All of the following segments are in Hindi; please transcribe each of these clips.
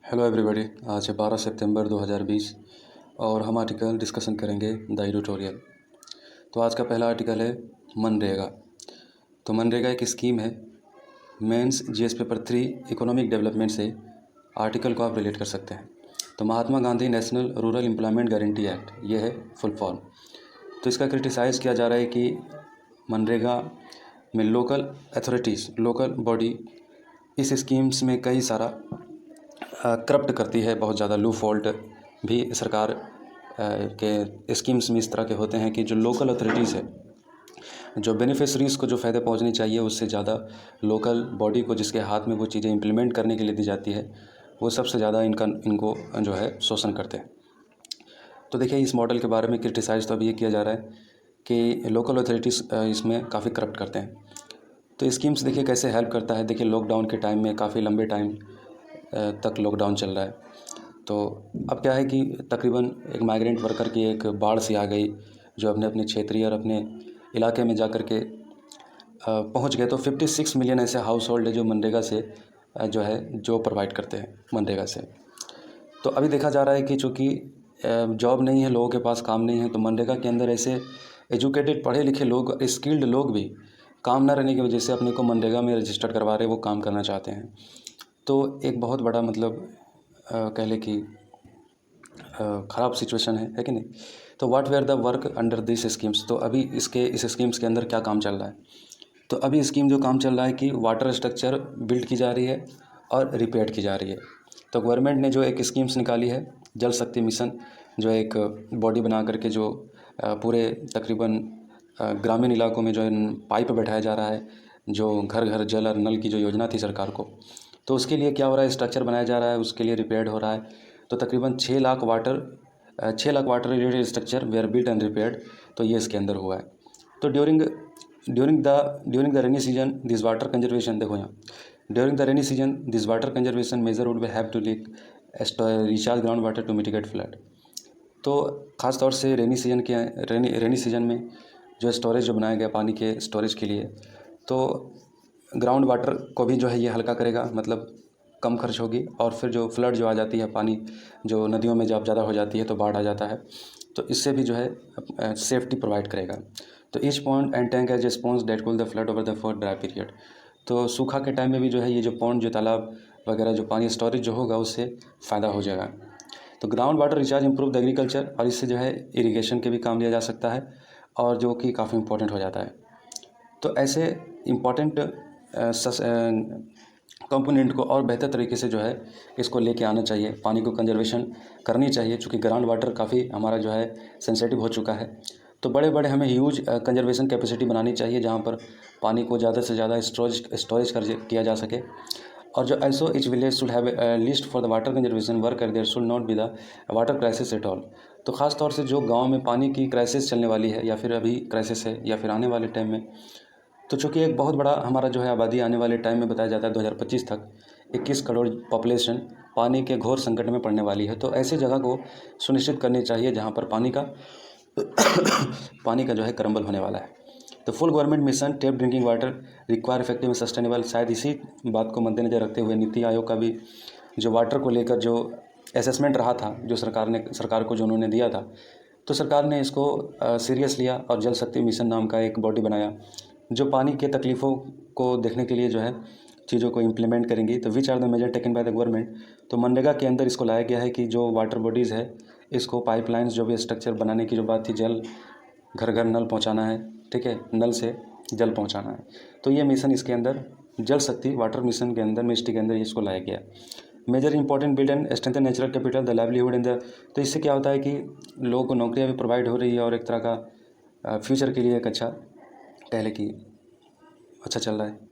Hello everybody. आज है 12 सितंबर 2020 और हम आर्टिकल डिस्कशन करेंगे द एडिटोरियल। तो आज का पहला आर्टिकल है मनरेगा। तो मनरेगा एक स्कीम है। Mains GS paper 3 economic development से आर्टिकल को आप रिलेट कर सकते हैं। तो Mahatma Gandhi national rural employment guarantee act, ये है फुल फॉर्म। तो इसका क्रिटिसाइज़ किया जा रहा है कि मनरेगा में लोकल अथॉरिटीज़, लोकल बॉडी इस स्कीम्स में कई सारा करप्ट करती है। बहुत ज़्यादा लू फॉल्ट भी सरकार के स्कीम्स में इस तरह के होते हैं कि जो लोकल अथॉरिटीज़ है, जो बेनिफिशरीज़ को जो फ़ायदे पहुंचनी चाहिए उससे ज़्यादा लोकल बॉडी को, जिसके हाथ में वो चीज़ें इम्प्लीमेंट करने के लिए दी जाती है, वो सबसे ज़्यादा इनको जो है शोषण करते हैं। तो देखिए, इस मॉडल के बारे में क्रिटिसाइज़ तो अभी ये किया जा रहा है कि लोकल अथॉरिटीज़ इसमें काफ़ी करप्ट करते हैं। तो स्कीम्स देखिए कैसे हेल्प करता है। देखिए, लॉकडाउन के टाइम में काफ़ी लंबे टाइम तक लॉकडाउन चल रहा है। तो अब क्या है कि तकरीबन एक माइग्रेंट वर्कर की एक बाढ़ सी आ गई, जो अपने अपने क्षेत्रीय और अपने इलाके में जा कर के पहुंच गए। तो 56 मिलियन ऐसे हाउस होल्ड है जो मनरेगा से जो प्रोवाइड करते हैं मनरेगा से। तो अभी देखा जा रहा है कि चूँकि जॉब नहीं है, लोगों के पास काम नहीं है, तो मनरेगा के अंदर ऐसे एजुकेटेड पढ़े लिखे लोग, स्किल्ड लोग भी काम ना रहने की वजह से अपने को मनरेगा में रजिस्टर्ड करवा रहे, वो काम करना चाहते हैं। तो एक बहुत बड़ा मतलब कह लें कि ख़राब सिचुएशन है कि नहीं। तो what were the work under this schemes. तो अभी इस स्कीम्स के अंदर क्या काम चल रहा है। तो अभी स्कीम जो काम चल रहा है कि वाटर स्ट्रक्चर बिल्ड की जा रही है और रिपेयर की जा रही है। तो गवर्नमेंट ने जो एक स्कीम्स निकाली है, जल शक्ति मिशन, जो एक बॉडी बना करके जो पूरे तकरीबन ग्रामीण इलाकों में जो है पाइप बैठाया जा रहा है, जो घर घर जल और नल की जो योजना थी सरकार को, तो उसके लिए क्या हो रहा है, स्ट्रक्चर बनाया जा रहा है, उसके लिए रिपेयर्ड हो रहा है। तो तकरीबन 6 lakh water related structure were built and repaired. तो ये इसके अंदर हुआ है। तो during the rainy season this water conservation, देखो यहाँ, during the rainy season this water conservation measure would have to leak recharge ground water to mitigate flood. तो ख़ास तौर से रेनी सीजन में जो स्टोरेज जो बनाया गया पानी के स्टोरेज के लिए, तो ग्राउंड वाटर को भी जो है ये हल्का करेगा, मतलब कम खर्च होगी। और फिर जो फ्लड जो आ जाती है, पानी जो नदियों में जब ज़्यादा हो जाती है तो बाढ़ आ जाता है, तो इससे भी जो है सेफ्टी प्रोवाइड करेगा। तो each pond and tank as response that cool the flood over the for dry period. तो सूखा के टाइम में भी जो है ये जो पॉन्ड, जो तालाब वगैरह, जो पानी स्टोरेज जो होगा उससे फ़ायदा हो जाएगा। तो ground water recharge improve the agriculture, और इससे जो है इरीगेशन के भी काम लिया जा सकता है, और जो कि काफ़ी इंपॉर्टेंट हो जाता है। तो ऐसे इम्पॉर्टेंट कंपोनेंट को और बेहतर तरीके से जो है इसको लेके आना चाहिए, पानी को कंजर्वेशन करनी चाहिए, चूँकि ग्राउंड वाटर काफ़ी हमारा जो है सेंसिटिव हो चुका है। तो बड़े बड़े हमें ह्यूज कंजर्वेशन कैपेसिटी बनानी चाहिए, जहाँ पर पानी को ज़्यादा से ज़्यादा स्टोरेज किया जा सके। और जो also each village should have a list for the water conservation work and there should not be the water crisis at all। तो ख़ास तौर से जो गांव में पानी की क्राइसिस चलने वाली है, या फिर अभी क्राइसिस है, या फिर आने वाले टाइम में, तो चूँकि एक बहुत बड़ा हमारा जो है आबादी आने वाले टाइम में बताया जाता है 2025 तक 21 करोड़ पॉपुलेशन पानी के घोर संकट में पड़ने वाली है। तो ऐसी जगह को सुनिश्चित करनी चाहिए जहाँ पर पानी का जो है क्रम्बल होने वाला है। तो full government mission tape drinking water require effective and sustainable, शायद इसी बात को मद्देनज़र रखते हुए नीति आयोग का भी जो वाटर को लेकर जो असेसमेंट रहा था, जो सरकार को जो उन्होंने दिया था, तो सरकार ने इसको सीरियस लिया और जल शक्ति मिशन नाम का एक बॉडी बनाया, जो पानी के तकलीफ़ों को देखने के लिए जो है चीज़ों को इम्प्लीमेंट करेंगी। तो which are the measure taken by the government. तो मनरेगा के अंदर इसको लाया गया है कि जो वाटर बॉडीज़ है, इसको पाइपलाइंस जो भी स्ट्रक्चर बनाने की जो बात थी, जल घर घर नल पहुंचाना है, ठीक है, नल से जल पहुंचाना है। तो ये मिशन इसके अंदर जल शक्ति वाटर मिशन के अंदर, मिनिस्ट्री के अंदर इसको लाया गया। Measure important build and strengthen natural capital the livelihood in the. तो इससे क्या होता है कि लोगों को नौकरियाँ भी प्रोवाइड हो रही है, और एक तरह का फ्यूचर के लिए एक अच्छा पहले की अच्छा चल रहा है।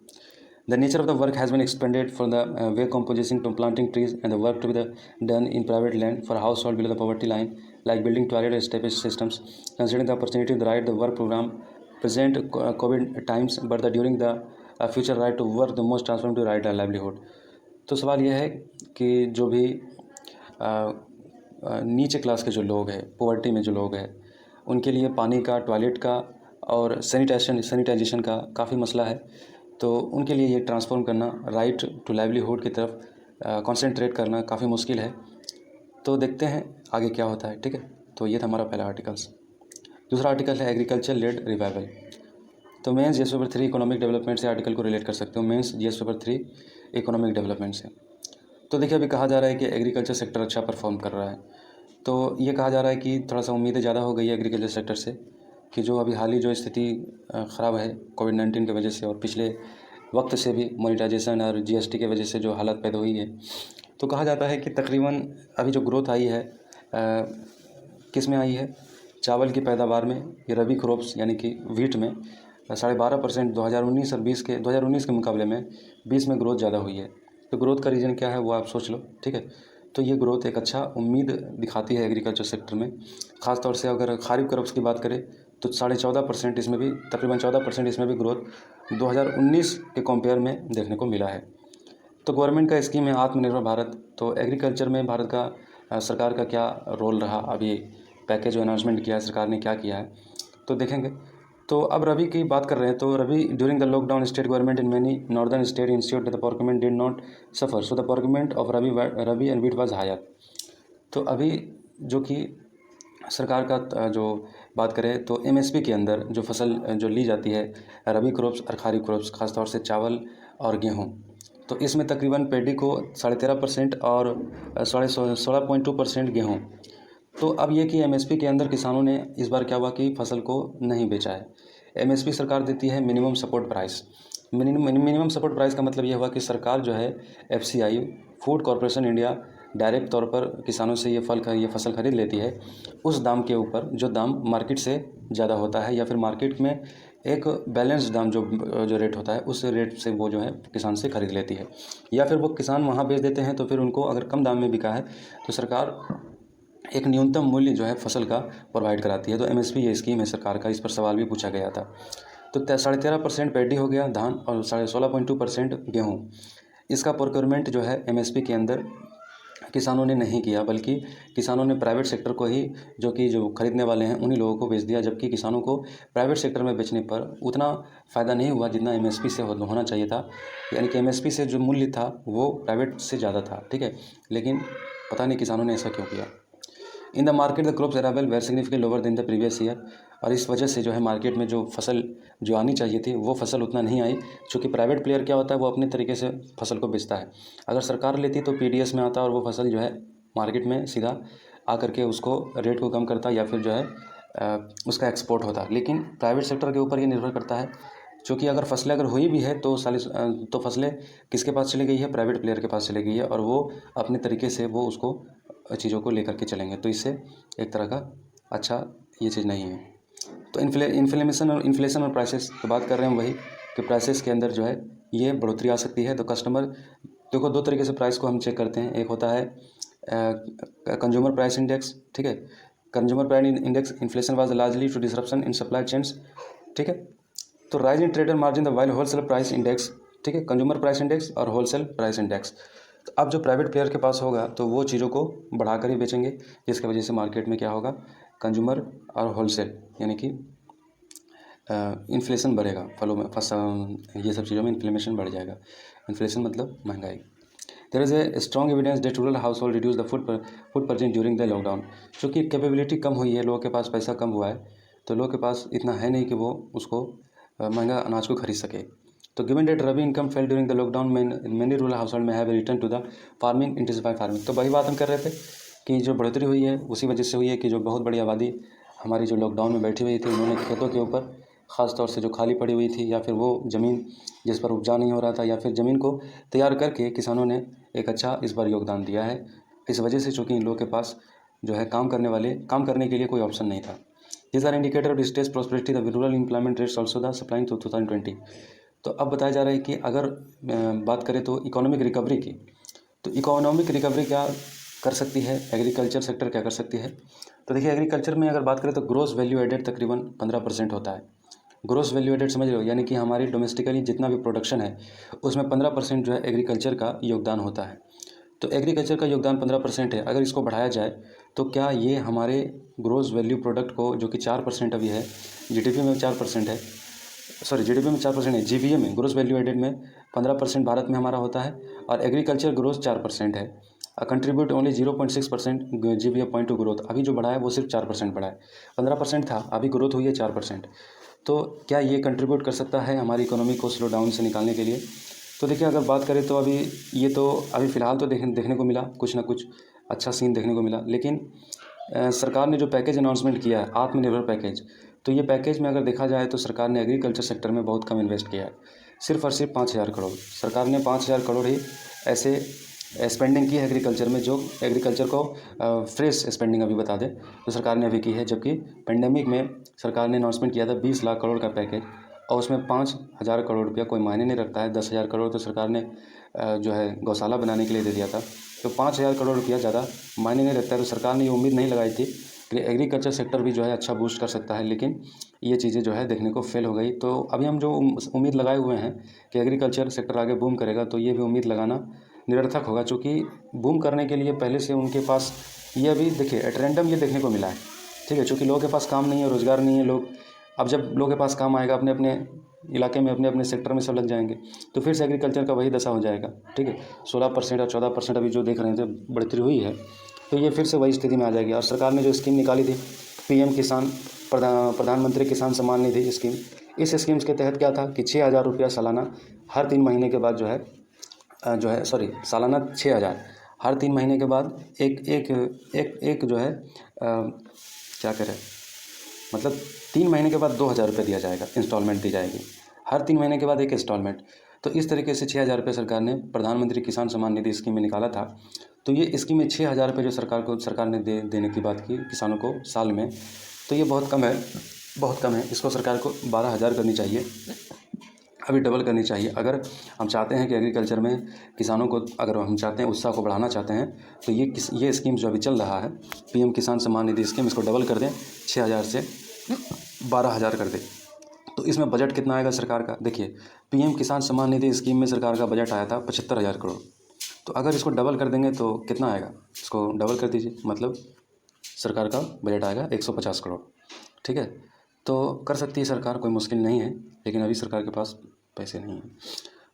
The nature of the work has been expanded from the way composition to planting trees and the work to be done in private land for household below the poverty line, like building toilet established systems. Considering the opportunity, the right, the work program present COVID times, but during the future right to work, the most transformative right and livelihood. तो सवाल यह है कि जो भी नीचे क्लास के जो लोग हैं, पॉवर्टी में जो लोग हैं, उनके लिए पानी का, टॉयलेट का और सैनिटाइजेशन का काफ़ी मसला है। तो उनके लिए ये ट्रांसफॉर्म करना राइट टू लाइवलीहुड की तरफ कंसंट्रेट करना काफ़ी मुश्किल है। तो देखते हैं आगे क्या होता है, ठीक है। तो ये था हमारा पहला आर्टिकल्स। दूसरा आर्टिकल है एग्रीकल्चर लेड रिवाइवल। तो mains GS paper 3 economic development से आर्टिकल को रिलेट कर सकते हो। Mains GS paper 3 economic development से। तो देखिए अभी कहा जा रहा है कि एग्रीकल्चर सेक्टर अच्छा परफॉर्म कर रहा है। तो ये कहा जा रहा है कि थोड़ा सा उम्मीदें ज़्यादा हो गई है एग्रीकल्चर सेक्टर से, कि जो अभी हाल ही जो स्थिति ख़राब है कोविड-19 की वजह से और पिछले वक्त से भी मोनेटाइजेशन और जीएसटी की वजह से जो हालत पैदा हुई है, तो कहा जाता है कि तकरीबन अभी जो ग्रोथ आई है किस में आई है, चावल की पैदावार में, ये रबी क्रॉप्स यानी कि वीट में 12.5% 2019 और 2019 के मुकाबले में 20 में ग्रोथ ज़्यादा हुई है। तो ग्रोथ का रीज़न क्या है वो आप सोच लो, ठीक है। तो ये ग्रोथ एक अच्छा उम्मीद दिखाती है एग्रीकल्चर सेक्टर में। ख़ास तौर से अगर खरीफ क्रॉप्स की बात करें तो 14.5% इसमें भी, तकरीबन 14% इसमें भी ग्रोथ 2019 के कंपेयर में देखने को मिला है। तो गवर्नमेंट का स्कीम है आत्मनिर्भर भारत। तो एग्रीकल्चर में भारत का सरकार का क्या रोल रहा, अभी पैकेज जो अनाउंसमेंट किया है सरकार ने क्या किया है, तो देखेंगे। तो अब रबी की बात कर रहे हैं। तो rabi during the lockdown state government in many northern state institute the procurement did not suffer, so the procurement of rabi and wheat was higher. तो अभी जो कि सरकार का जो बात करें तो एमएसपी के अंदर जो फसल जो ली जाती है रबी क्रॉप्स और खरीफ क्रॉप्स, खासतौर से चावल और गेहूँ, तो इसमें तकरीबन पैडी को 13.5% और 16.2% गेहूँ। तो अब ये कि एमएसपी के अंदर किसानों ने इस बार क्या हुआ कि फसल को नहीं बेचा है। एमएसपी सरकार देती है minimum support price. Minimum support price का मतलब ये हुआ कि सरकार जो है FCI food corporation India direct तौर पर किसानों से ये फसल खरीद लेती है उस दाम के ऊपर जो दाम मार्केट से ज़्यादा होता है, या फिर मार्केट में एक बैलेंस दाम जो रेट होता है उस रेट से वो जो है किसान से खरीद लेती है, या फिर वो किसान वहाँ बेच देते हैं। तो फिर उनको अगर कम दाम में बिका है तो सरकार एक न्यूनतम मूल्य जो है फसल का प्रोवाइड कराती है। तो एमएसपी ये स्कीम है सरकार का, इस पर सवाल भी पूछा गया था। तो 13.5% पैडी हो गया धान और 16.2% गेहूँ। इसका प्रोक्योरमेंट जो है एमएसपी के अंदर किसानों ने नहीं किया, बल्कि किसानों ने प्राइवेट सेक्टर को ही, जो खरीदने वाले हैं उन्हीं लोगों को बेच दिया, जबकि किसानों को प्राइवेट सेक्टर में बेचने पर उतना फ़ायदा नहीं हुआ जितना एमएसपी से होना चाहिए था। यानी कि एमएसपी से जो मूल्य था वो प्राइवेट से ज़्यादा था, ठीक है। लेकिन पता नहीं किसानों ने ऐसा क्यों किया। In the market the crops arrival were significant lower than the previous year. और इस वजह से जो है मार्केट में जो फसल जो आनी चाहिए थी वो फसल उतना नहीं आई, क्योंकि प्राइवेट प्लेयर क्या होता है वो अपने तरीके से फसल को बेचता है। अगर सरकार लेती तो पीडीएस में आता और वो फसल जो है मार्केट में सीधा आकर के उसको रेट को कम करता, या फिर जो है उसका एक्सपोर्ट होता। लेकिन प्राइवेट सेक्टर के ऊपर ये निर्भर करता है, क्योंकि अगर फसलें अगर हुई भी है तो फसलें किसके पास चली गई है, प्राइवेट प्लेयर के पास चली गई है, और वो अपने तरीके से वो उसको चीज़ों को लेकर के चलेंगे। तो इससे एक तरह का अच्छा ये चीज़ नहीं है। तो इन्फ्लेशन और प्राइसेस की बात कर रहे हैं वही कि प्राइसेस के अंदर जो है ये बढ़ोतरी आ सकती है। तो कस्टमर देखो दो तरीके से प्राइस को हम चेक करते हैं। एक होता है कंज्यूमर प्राइस इंडेक्स, ठीक है। Consumer price index inflation was largely to disruption in supply chains, ठीक है। तो rise in trader margin the while wholesale price index, ठीक है, कंज्यूमर प्राइस इंडेक्स और होलसेल प्राइस इंडेक्स। तो अब जो प्राइवेट प्लेयर के पास होगा तो वो चीज़ों को बढ़ाकर ही बेचेंगे, जिसकी वजह से मार्केट में क्या होगा, कंज्यूमर और होलसेल यानी कि इन्फ्लेशन बढ़ेगा। ये सब चीज़ों में इन्फ्लेमेशन बढ़ जाएगा। इन्फ्लेशन मतलब महंगाई। There is a strong evidence that rural household reduce the food purchase during the lockdown. चूँकि कैपेबिलिटी कम हुई है, लोगों के पास पैसा कम हुआ है, तो लोगों के पास इतना है नहीं कि वो उसको महंगा अनाज को खरीद सके। तो given date rabi income fell during the lockdown many rural household में have return to the farming intensify farming. तो वही बात हम कर रहे थे कि जो बढ़ोतरी हुई है उसी वजह से हुई है कि जो बहुत बड़ी आबादी हमारी जो लॉकडाउन में बैठी हुई थी, उन्होंने खेतों के ऊपर ख़ास तौर से जो खाली पड़ी हुई थी, या फिर वो ज़मीन जिस पर उपजा नहीं हो रहा था, या फिर ज़मीन को तैयार करके किसानों ने एक अच्छा इस बार योगदान दिया है। इस वजह से चूँकि इन लोगों के पास जो है काम करने के लिए कोई ऑप्शन नहीं था। This are indicator of stage prosperity the rural employment rates also the supplying to 2020। तो अब बताया जा रहा है कि अगर बात करें तो इकोनॉमिक रिकवरी की, तो इकोनॉमिक रिकवरी क्या कर सकती है, एग्रीकल्चर सेक्टर क्या कर सकती है। तो देखिए एग्रीकल्चर में अगर बात करें तो ग्रोस वैल्यू एडेड तकरीबन 15% होता है। ग्रोस वैल्यू एडेड समझ रहे हो, यानी कि हमारी डोमेस्टिकली जितना भी प्रोडक्शन है उसमें 15% जो है एग्रीकल्चर का योगदान होता है। तो एग्रीकल्चर का योगदान 15% है। अगर इसको बढ़ाया जाए तो क्या ये हमारे ग्रोस वैल्यू प्रोडक्ट को, जो कि 4% अभी है, जीडीपी में 4% है, सॉरी जीडीपी में 4% है, जीवीए में ग्रोस वैल्यू एडेड में 15% भारत में हमारा होता है, और एग्रीकल्चर ग्रोथ 4% है। Contribute only 0.6% GVA point two growth. अभी जो बढ़ा है वो सिर्फ 4% बढ़ा है, 15% था, अभी ग्रोथ हुई है 4%। तो क्या ये कंट्रीब्यूट कर सकता है हमारी इकोनॉमी को स्लो डाउन से निकालने के लिए? तो देखिए, अगर बात करें तो अभी ये तो अभी फ़िलहाल तो देखने को मिला, कुछ ना कुछ अच्छा सीन देखने को मिला। लेकिन सरकार ने जो पैकेज अनाउंसमेंट किया है, आत्मनिर्भर पैकेज, तो ये पैकेज में अगर देखा जाए तो सरकार ने एग्रीकल्चर सेक्टर में बहुत कम इन्वेस्ट किया है, सिर्फ और सिर्फ 5,000 करोड़। सरकार ने 5,000 करोड़ ही ऐसे स्पेंडिंग की है एग्रीकल्चर में, जो एग्रीकल्चर को फ्रेश स्पेंडिंग अभी बता दें तो सरकार ने अभी की है। जबकि पेंडेमिक में सरकार ने अनाउंसमेंट किया था 20 लाख करोड़ का पैकेज, और उसमें 5,000 करोड़ रुपया कोई मायने नहीं रखता है। 10,000 करोड़ तो सरकार ने जो है गौशाला बनाने के लिए दे दिया था। तो 5,000 करोड़ रुपया ज़्यादा मायने नहीं रखता है। तो सरकार ने ये उम्मीद नहीं लगाई थी कि एग्रीकल्चर सेक्टर भी जो है अच्छा बूस्ट कर सकता है, लेकिन ये चीज़ें जो है देखने को फेल हो गई। तो अभी हम जो उम्मीद लगाए हुए हैं कि एग्रीकल्चर सेक्टर आगे बूम करेगा, तो ये भी उम्मीद लगाना निरर्थक होगा, चूँकि बूम करने के लिए पहले से उनके पास ये अभी देखिए एट रैंडम ये देखने को मिला है, ठीक है। चूँकि लोगों के पास काम नहीं है, रोज़गार नहीं है, लोग अब जब लोगों के पास काम आएगा अपने अपने इलाके में, अपने अपने सेक्टर में सब लग जाएंगे, तो फिर से एग्रीकल्चर का वही दशा हो जाएगा, ठीक है। 16% और 14% अभी जो देख रहे थे बढ़ोतरी हुई है, तो ये फिर से वही स्थिति में आ जाएगी। और सरकार ने जो स्कीम निकाली थी पीएम किसान प्रधानमंत्री किसान सम्मान निधि स्कीम, इस स्कीम्स के तहत क्या था कि 6,000 रुपया सालाना हर 3 महीने के बाद सालाना 6,000 हर 3 महीने के बाद एक एक एक एक जो है क्या करें, मतलब 3 महीने के बाद 2,000 रुपये दिया जाएगा, इंस्टॉलमेंट दी जाएगी हर 3 महीने के बाद एक इंस्टॉलमेंट। तो इस तरीके से 6,000 रुपये सरकार ने प्रधानमंत्री किसान सम्मान निधि स्कीम में निकाला था। तो ये स्कीम में 6,000 रुपये जो सरकार ने देने की बात की किसानों को साल में, तो ये बहुत कम है, बहुत कम है। इसको सरकार को 12,000 करनी चाहिए, अभी डबल करनी चाहिए। अगर हम चाहते हैं कि एग्रीकल्चर में किसानों को, अगर हम चाहते हैं उत्साह को बढ़ाना चाहते हैं, तो ये स्कीम जो अभी चल रहा है पीएम किसान सम्मान निधि स्कीम, इसको डबल कर दें, 6,000 से 12,000 कर दें। तो इसमें बजट कितना आएगा सरकार का? देखिए, पीएम किसान सम्मान निधि स्कीम में सरकार का बजट आया था 75,000 करोड़। तो अगर इसको डबल कर देंगे तो कितना आएगा? इसको डबल कर दीजिए, मतलब सरकार का बजट आएगा 150 करोड़, ठीक है। तो कर सकती है सरकार, कोई मुश्किल नहीं है, लेकिन अभी सरकार के पास पैसे नहीं हैं।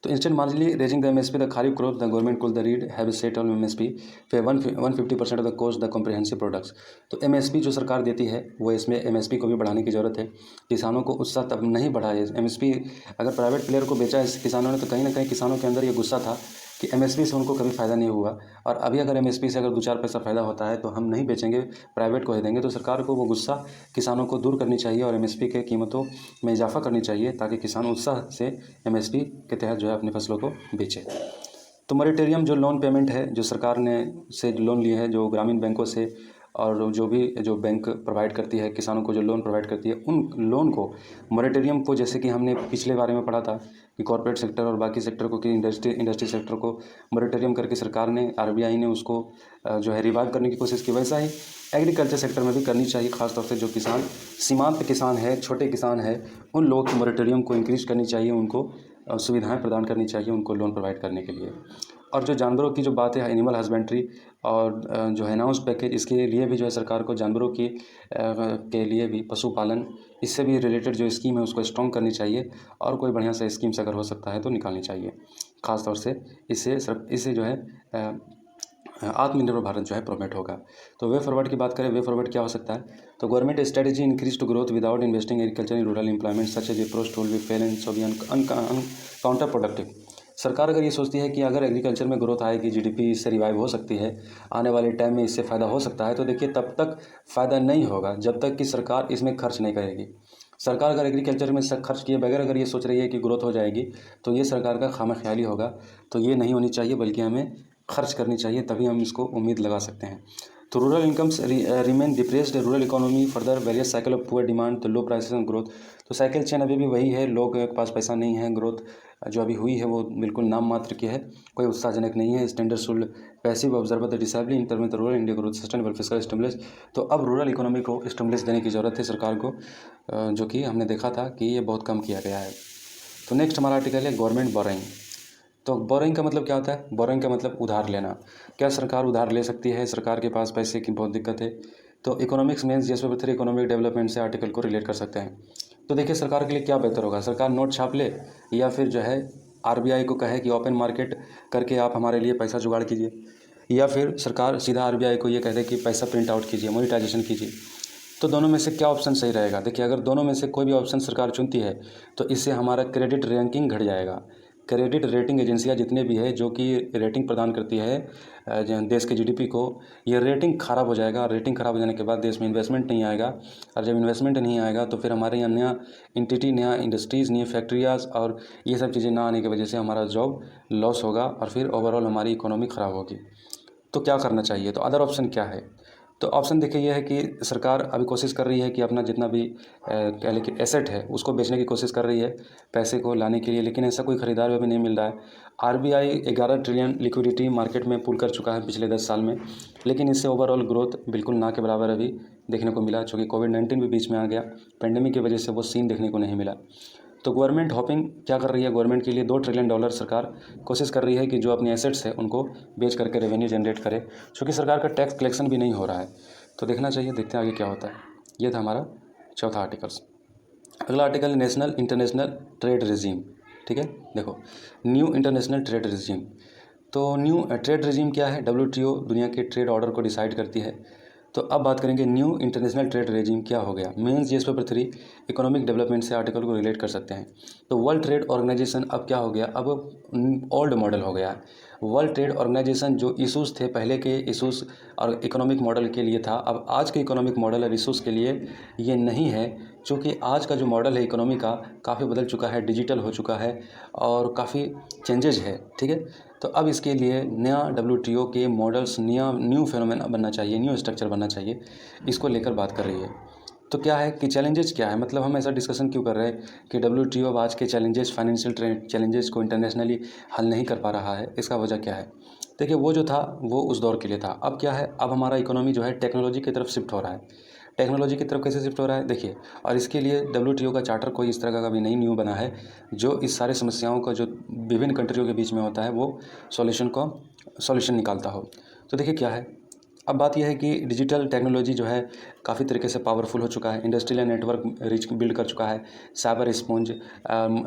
तो instant marginally raising the MSP the kharif crop the government could the read have set on MSP पे 150% of the cost the comprehensive products. तो एमएसपी जो सरकार देती है वो, इसमें एमएसपी को भी बढ़ाने की ज़रूरत है। किसानों को उत्साह तब नहीं बढ़ा है एमएसपी, अगर प्राइवेट प्लेयर को बेचा है किसानों ने, तो कहीं ना कहीं किसानों के अंदर ये गुस्सा था कि एमएसपी से उनको कभी फ़ायदा नहीं हुआ, और अभी अगर एमएसपी से अगर 2-4 पैसा फ़ायदा होता है तो हम नहीं बेचेंगे, प्राइवेट को ही देंगे। तो सरकार को वो गुस्सा किसानों को दूर करनी चाहिए और एमएसपी के कीमतों में इजाफा करनी चाहिए, ताकि किसान उत्साह से एमएसपी के तहत जो है अपनी फसलों को बेचे। तो मॉरेटोरियम जो लोन पेमेंट है, जो सरकार ने से लोन लिए है, जो ग्रामीण बैंकों से और जो बैंक प्रोवाइड करती है किसानों को, जो लोन प्रोवाइड करती है, उन लोन को, मॉरेटोरियम को, जैसे कि हमने पिछले बारे में पढ़ा था कि कॉर्पोरेट सेक्टर और बाकी सेक्टर को, कि इंडस्ट्री सेक्टर को मॉरेटोरियम करके सरकार ने, आरबीआई ने उसको जो है रिवाइव करने की कोशिश की, वैसा ही एग्रीकल्चर सेक्टर में भी करनी चाहिए। खासतौर से जो किसान सीमांत किसान है, छोटे किसान है, उन लोगों की मॉरेटोरियम को इंक्रीज करनी चाहिए, उनको सुविधाएं प्रदान करनी चाहिए उनको लोन प्रोवाइड करने के लिए। और जो जानवरों की जो बात है, एनिमल हस्बेंड्री और जो है अनाउंस पैकेज, इसके लिए भी जो है सरकार को जानवरों की के लिए भी पशुपालन, इससे भी रिलेटेड जो स्कीम है उसको स्ट्रॉन्ग करनी चाहिए, और कोई बढ़िया सा स्कीम्स अगर हो सकता है तो निकालनी चाहिए। ख़ास तौर से इससे जो है आत्मनिर्भर भारत जो है प्रोमोट होगा। तो वे फॉरवर्ड की बात करें, वे फॉरवर्ड क्या हो सकता है? तो government strategy increase to growth without investing agriculture in rural employment such as approach tool be fail and so be counterproductive. सरकार अगर ये सोचती है कि अगर एग्रीकल्चर में ग्रोथ आएगी, जीडीपी इससे रिवाइव हो सकती है, आने वाले टाइम में इससे फ़ायदा हो सकता है, तो देखिए तब तक फ़ायदा नहीं होगा जब तक कि सरकार इसमें खर्च नहीं करेगी। सरकार अगर एग्रीकल्चर में खर्च किए बगैर अगर ये सोच रही है कि ग्रोथ हो जाएगी, तो ये सरकार का खामख्याली होगा। तो ये नहीं होनी चाहिए, बल्कि हमें खर्च करनी चाहिए, तभी हम इसको उम्मीद लगा सकते हैं। तो rural incomes remain depressed, rural economy further various cycle of poor demand, तो लो प्राइसेस एंड ग्रोथ। तो साइकिल चेन अभी भी वही है, लोग के पास पैसा नहीं है, ग्रोथ जो अभी हुई है वो बिल्कुल नाम मात्र की है, कोई उत्साहजनक नहीं है। Standard should passive observer the disabled in term of the rural India growth sustainable fiscal stimulus. तो अब रूरल इकोनॉमी को स्टिमुलस देने की ज़रूरत है सरकार को, जो कि हमने देखा था कि ये बहुत कम किया गया है। तो नेक्स्ट हमारा आर्टिकल है गवर्नमेंट बोरोइंग। तो बोरोइंग का मतलब क्या होता है? बोरोइंग का मतलब उधार लेना। क्या सरकार उधार ले सकती है? सरकार के पास पैसे की बहुत दिक्कत है। तो इकोनॉमिक्स मेंस जैसे 3 इकोनॉमिक डेवलपमेंट से आर्टिकल को रिलेट कर सकते हैं। तो देखिए सरकार के लिए क्या बेहतर होगा, सरकार नोट छाप ले या फिर जो है आरबीआई को कहे कि ओपन मार्केट करके आप हमारे लिए पैसा जुगाड़ कीजिए, या फिर सरकार सीधा आरबीआई को ये कह दे कि पैसा प्रिंट आउट कीजिए, मोनेटाइजेशन कीजिए। तो दोनों में से क्या ऑप्शन सही रहेगा? देखिए अगर दोनों में से कोई भी ऑप्शन सरकार चुनती है तो इससे हमारा क्रेडिट रैंकिंग घट जाएगा। क्रेडिट रेटिंग एजेंसियां जितने भी है जो कि रेटिंग प्रदान करती है देश के जीडीपी को, ये रेटिंग ख़राब हो जाएगा। रेटिंग ख़राब हो जाने के बाद देश में इन्वेस्टमेंट नहीं आएगा, और जब इन्वेस्टमेंट नहीं आएगा तो फिर हमारे यहाँ नया इंटिटी, नया इंडस्ट्रीज़, नई फैक्ट्रियाज़ और ये सब चीज़ें ना आने की वजह से हमारा जॉब लॉस होगा और फिर ओवरऑल हमारी इकोनॉमी ख़राब होगी। तो क्या करना चाहिए? तो अदर ऑप्शन क्या है? तो ऑप्शन देखिए ये है कि सरकार अभी कोशिश कर रही है कि अपना जितना भी कह लें कि एसेट है उसको बेचने की कोशिश कर रही है पैसे को लाने के लिए, लेकिन ऐसा कोई ख़रीदार अभी नहीं मिल रहा है। आरबीआई 11 ट्रिलियन लिक्विडिटी मार्केट में पुल कर चुका है पिछले 10 साल में, लेकिन इससे ओवरऑल ग्रोथ बिल्कुल ना के बराबर अभी देखने को मिला, चूँकि कोविड-19 भी बीच में आ गया, पेंडेमिक की वजह से वो सीन देखने को नहीं मिला। तो गवर्नमेंट होपिंग क्या कर रही है? गवर्नमेंट के लिए $2 ट्रिलियन सरकार कोशिश कर रही है कि जो अपने एसेट्स है उनको बेच करके रेवेन्यू जनरेट करे, क्योंकि सरकार का टैक्स कलेक्शन भी नहीं हो रहा है। तो देखना चाहिए, देखते हैं आगे क्या होता है। ये था हमारा चौथा आर्टिकल्स। अगला article national international trade regime. ठीक है, देखो न्यू इंटरनेशनल ट्रेड रिजीम। तो न्यू ट्रेड रिजीम क्या है? डब्ल्यूटीओ दुनिया के ट्रेड ऑर्डर को डिसाइड करती है। तो अब बात करेंगे न्यू इंटरनेशनल ट्रेड रेजिम क्या हो गया। Mains GS paper 3 economic development से आर्टिकल को रिलेट कर सकते हैं। तो वर्ल्ड ट्रेड ऑर्गेनाइजेशन अब क्या हो गया? अब ओल्ड मॉडल हो गया है। वर्ल्ड ट्रेड ऑर्गेनाइजेशन जो इशूज़ थे पहले के इशूज़ और इकोनॉमिक मॉडल के लिए था, अब आज के इकोनॉमिक मॉडल और इशूज़ के लिए ये नहीं है, क्योंकि आज का जो मॉडल है इकोनॉमी का काफ़ी बदल चुका है, डिजिटल हो चुका है और काफ़ी चेंजेज है। ठीक है, तो अब इसके लिए नया डब्ल्यूटीओ के मॉडल्स, नया न्यू फेनोमेना बनना चाहिए, न्यू स्ट्रक्चर बनना चाहिए, इसको लेकर बात कर रही है। तो क्या है कि चैलेंजेस क्या है, मतलब हम ऐसा डिस्कशन क्यों कर रहे हैं कि डब्ल्यूटीओ अब आज के चैलेंजेस, फाइनेंशियल चैलेंजेस को इंटरनेशनली हल नहीं कर पा रहा है, इसका वजह क्या है? देखिए वो जो था वो उस दौर के लिए था, अब क्या है, अब हमारा इकोनॉमी जो है टेक्नोलॉजी की तरफ शिफ्ट हो रहा है। टेक्नोलॉजी की तरफ कैसे शिफ्ट हो रहा है देखिए, और इसके लिए डब्ल्यूटीओ का चार्टर कोई इस तरह का भी नहीं न्यू बना है जो इस सारे समस्याओं का जो विभिन्न कंट्रियों के बीच में होता है वो सॉल्यूशन निकालता हो। तो देखिए क्या है, अब बात यह है कि डिजिटल टेक्नोलॉजी जो है काफ़ी तरीके से पावरफुल हो चुका है, इंडस्ट्रियल नेटवर्क रिच बिल्ड कर चुका है, cyber sponge,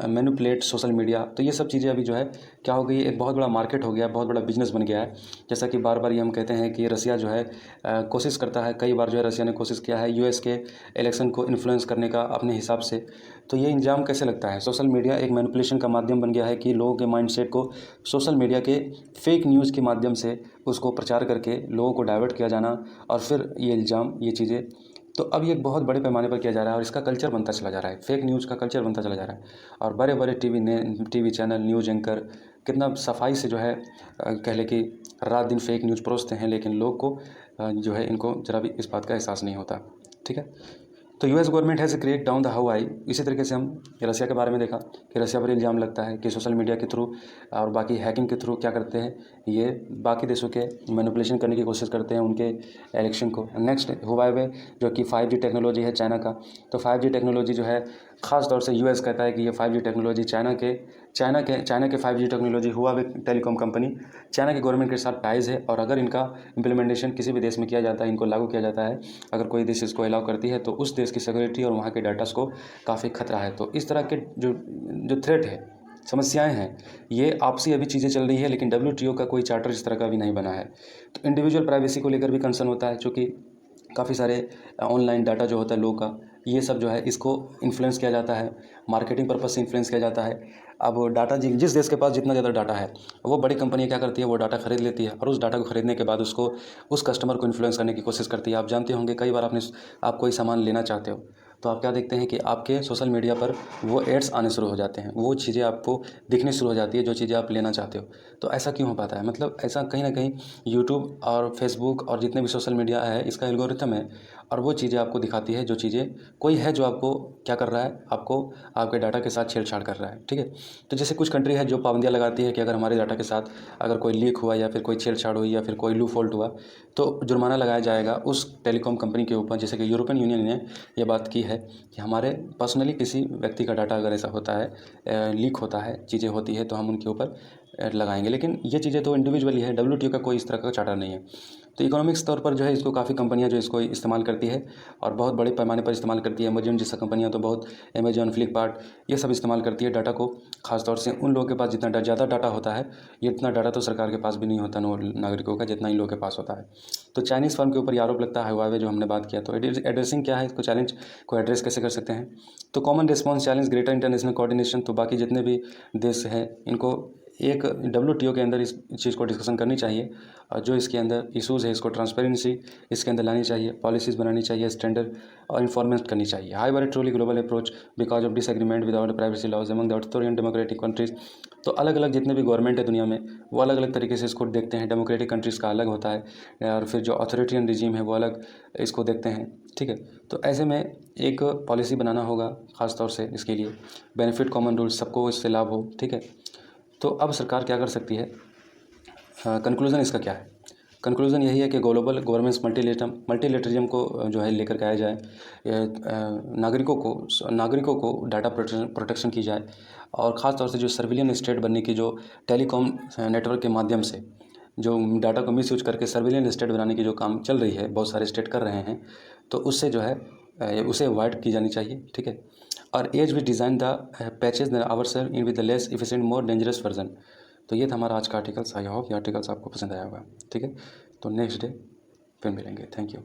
manipulate social media, तो ये सब चीज़ें अभी जो है क्या हो गई, एक बहुत बड़ा मार्केट हो गया, बहुत बड़ा बिजनेस बन गया है। जैसा कि बार बार ये हम कहते हैं कि रसिया जो है कोशिश करता है, कई बार जो है रसिया ने कोशिश किया है यूएस के इलेक्शन को इन्फ्लुएंस करने का अपने हिसाब से। तो ये इंजाम कैसे लगता है? सोशल मीडिया एक मैनिपुलेशन का माध्यम बन गया है कि लोगों के माइंडसेट को सोशल मीडिया के फेक न्यूज़ के माध्यम से उसको प्रचार करके लोगों को डाइवर्ट किया जाना, और फिर ये इल्ज़ाम, ये चीज़ें, तो अब ये एक बहुत बड़े पैमाने पर किया जा रहा है और इसका कल्चर बनता चला जा रहा है, फेक न्यूज़ का कल्चर बनता चला जा रहा है। और बड़े बड़े टीवी चैनल, न्यूज़ एंकर कितना सफाई से जो है कह ले कि रात दिन फेक न्यूज़ परोसते हैं, लेकिन लोग को जो है इनको ज़रा भी इस बात का एहसास नहीं होता। ठीक है, तो US government has create down the हवाई। इसी तरीके से हम रसिया के बारे में देखा कि रसिया पर इल्ज़ाम लगता है कि सोशल मीडिया के थ्रू और बाकी हैकिंग के थ्रू क्या करते हैं, ये बाकी देशों के मैनिपुलेशन करने की कोशिश करते हैं उनके इलेक्शन को। नेक्स्ट हुआवे जो कि 5G टेक्नोलॉजी है चाइना का। तो 5G टेक्नोलॉजी जो है ख़ास तौर से यूएस कहता है कि ये 5G टेक्नोलॉजी चाइना के 5G technology Huawei telecom company China के गवर्नमेंट के साथ टाइज है, और अगर इनका इम्प्लीमेंटेशन किसी भी देश में किया जाता है, इनको लागू किया जाता है, अगर कोई देश इसको अलाउ करती है तो उस देश की सिक्योरिटी और वहाँ के डाटास को काफ़ी खतरा है। तो इस तरह के जो थ्रेट है, समस्याएं हैं, ये आपसी अभी चीज़ें चल रही है, लेकिन डब्ल्यूटीओ का कोई चार्टर इस तरह का भी नहीं बना है। तो इंडिविजुअल प्राइवेसी को लेकर भी कंसर्न होता है, क्योंकि काफ़ी सारे ऑनलाइन डाटा जो होता है लोगों का, ये सब जो है इसको इन्फ्लुएंस किया जाता है, मार्केटिंग पर्पज़ से इन्फ्लुएंस किया जाता है। अब डाटा जिस देश के पास जितना ज़्यादा डाटा है, वो बड़ी कंपनी क्या करती है, वो डाटा खरीद लेती है और उस डाटा को खरीदने के बाद उसको उस कस्टमर को इन्फ्लुएंस करने की कोशिश करती है। आप जानते होंगे कई बार आप कोई सामान लेना चाहते हो तो आप क्या देखते हैं कि आपके सोशल मीडिया पर वो एड्स आने शुरू हो जाते हैं, वो चीज़ें आपको दिखनी शुरू हो जाती है जो चीज़ें आप लेना चाहते हो। तो ऐसा क्यों हो पाता है? मतलब ऐसा कहीं ना कहीं यूट्यूब और फेसबुक और जितने भी सोशल मीडिया है इसका एल्गोरिथम है, और वो चीज़ें आपको दिखाती है जो चीज़ें कोई है जो आपको क्या कर रहा है, आपको आपके डाटा के साथ छेड़छाड़ कर रहा है। ठीक है, तो जैसे कुछ कंट्री है जो पाबंदियाँ लगाती है कि अगर हमारे डाटा के साथ अगर कोई लीक हुआ या फिर कोई छेड़छाड़ हुई या फिर कोई लूप होल्ट हुआ तो जुर्माना लगाया जाएगा उस टेलीकॉम कंपनी के ऊपर। जैसे कि यूरोपियन यूनियन ने यह बात की है कि हमारे पर्सनली किसी व्यक्ति का डाटा अगर ऐसा होता है, लीक होता है, चीज़ें होती है, तो हम उनके ऊपर लगाएंगे। लेकिन ये चीज़ें तो इंडिविजुअली है, डब्ल्यूटीओ का कोई इस तरह का चार्टर नहीं है। तो इकोनॉमिक्स तौर पर जो है इसको काफ़ी कंपनियां जो इसको इस्तेमाल करती है और बहुत बड़े पैमाने पर इस्तेमाल करती है। अमेजन जैसा कंपनियां तो बहुत, अमेजन, फ्लिपकार्ट, ये सब इस्तेमाल करती है डाटा को। ख़ासतौर से उन लोगों के पास जितना ज़्यादा डाटा होता है, ये इतना डाटा तो सरकार के पास भी नहीं होता नागरिकों का, जितना इन लोगों के पास होता है। तो चाइनीज़ फर्म के ऊपर आरोप लगता है हुआवे, जो हमने बात किया। तो एड्रेसिंग क्या है, इसको चैलेंज को एड्रेस कैसे कर सकते हैं? तो common response challenge, greater international coordination. तो बाकी जितने भी देश हैं इनको एक WTO के अंदर इस चीज़ को डिस्कशन करनी चाहिए, और जो इसके अंदर इशूज़ है इसको ट्रांसपेरेंसी इसके अंदर लानी चाहिए, पॉलिसीज़ बनानी चाहिए, स्टैंडर्ड और इन्फॉर्मेट करनी चाहिए। However truly global approach because of disagreement without privacy laws among the authoritarian democratic countries. तो अलग अलग जितने भी गवर्नमेंट है दुनिया में, वो अलग अलग तरीके से इसको देखते हैं। डेमोक्रेटिक कंट्रीज़ का अलग होता है, और फिर जो अथॉरिटियन रिजीम है वो अलग इसको देखते हैं। ठीक है, तो ऐसे में एक पॉलिसी बनाना होगा ख़ास तौर से इसके लिए, बेनिफिट कॉमन रूल्स, सबको इससे लाभ हो। ठीक है, तो अब सरकार क्या कर सकती है? कंक्लूज़न इसका क्या है? कंक्लूज़न यही है कि ग्लोबल गवर्नेंस मल्टीलेटरिज्म को जो है लेकर के आया जाए, नागरिकों को डाटा प्रोटेक्शन की जाए, और ख़ास तौर से जो सर्विलियन स्टेट बनने की, जो टेलीकॉम नेटवर्क के माध्यम से जो डाटा को मिसयूज करके सर्विलियन स्टेट बनाने की जो काम चल रही है, बहुत सारे स्टेट कर रहे हैं, तो उससे जो है उसे अवॉइड की जानी चाहिए। ठीक है, और as we design the patches our self in with the less efficient more dangerous version. तो ये था हमारा आज का आर्टिकल्स। आई होप ये आर्टिकल्स आपको पसंद आया होगा। ठीक है, तो नेक्स्ट डे फिर मिलेंगे। Thank you.